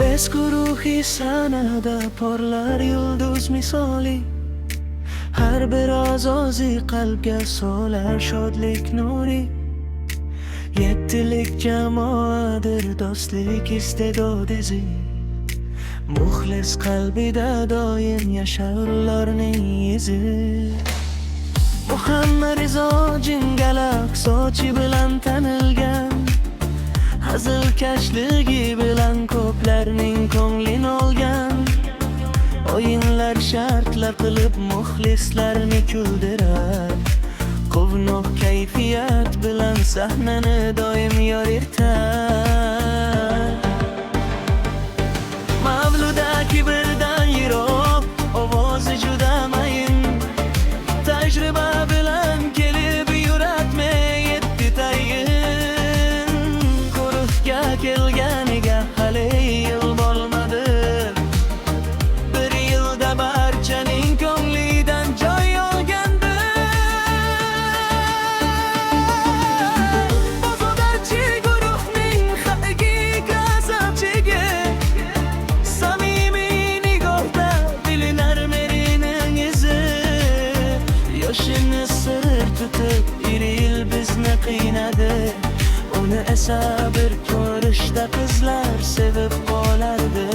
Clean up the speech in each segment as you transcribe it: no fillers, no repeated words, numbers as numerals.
Biz guruhi sanada porlar yulduz misoli, har bir ozozi qalbga solar shodlik nuri. Yettilik jamoadir do'stlik istedodizi, muxlis qalbida doim yashar ularning izi. Muhammad Rizo jingalak sochi bilan tanilgan, hazilkashligi bilan ko'plarning ko'nglini olgan. O'yinlar shartlar qilib muxlislarni kuldirar, quvnoq kayfiyat bilan sahnani doim yoritar. Mavluda kibrdan yiroq, ovozi juda mayin, tajriba bilan kelib yuratmay yetti tayin. Qo'riqga kelganiga hali yil bo'lmadi, bir yilda barchaning ko'nglidan joy olgandi. Bozorchi guruhning haqiqiy g'azabchigi, samimiy nigohda bilinar merining izi. Yoshini sir tutib yil bizni qiynadi, uni esa bir ko'rishda qizlar sevib qolardi.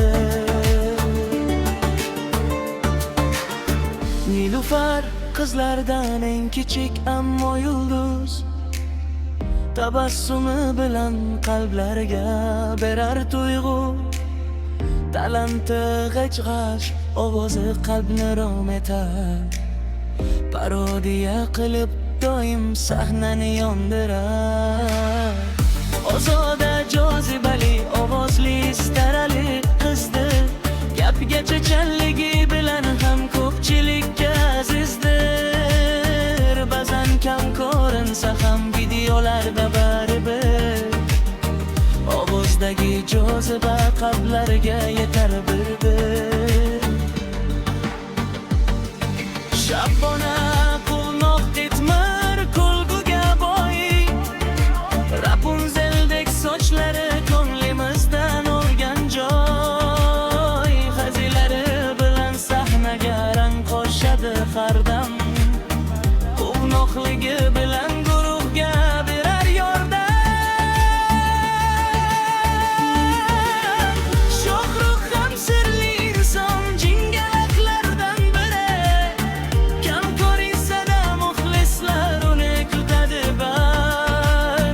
Nilufar qizlardan eng kichik ammo yulduz, tabassumi bilan qalblarga berar tuyg'u. Talanti g'aj-g'ash, ovozi qalbni rom etar, parodiya qilib doim sahnani yondirar. Ozoda jozibali, ovozli starali qizdir, gapga chechanligi bilan ham ko'pchilikka azizdir. Ba'zan kam ko'rinsa ham videolarda baribir, ovozdagi joziba qalblarga yetar bir-bir. Shabona quvnoq etmir kulguga boy, Rapunzeldek sochlari ko'nglimizdan olgan joy. Hazilari bilan sahnaga rang qo'shadi har dam, quvnoqligi bilan guruhga berar yordam. Shohrux ham sirli inson, jingalaklardan biri, kam ko'rinsa-da muxlislar uni kutadi bar.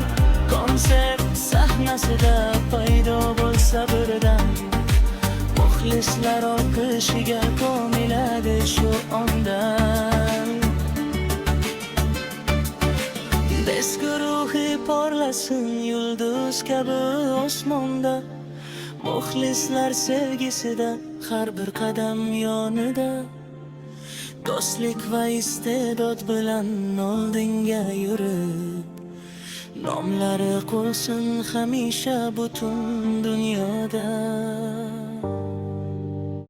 Konsert sahnasida paydo bo'lsa birdan, muxlislar olqishiga ko'miladi shu ondan. Biz guruhi porlasin yulduz kabi osmonda, muxlislar sevgisida har bir qadam yonida. Do'stlik va iste'dod bilan oldinga yurib, nomlari qolsin hamisha butun dunyoda.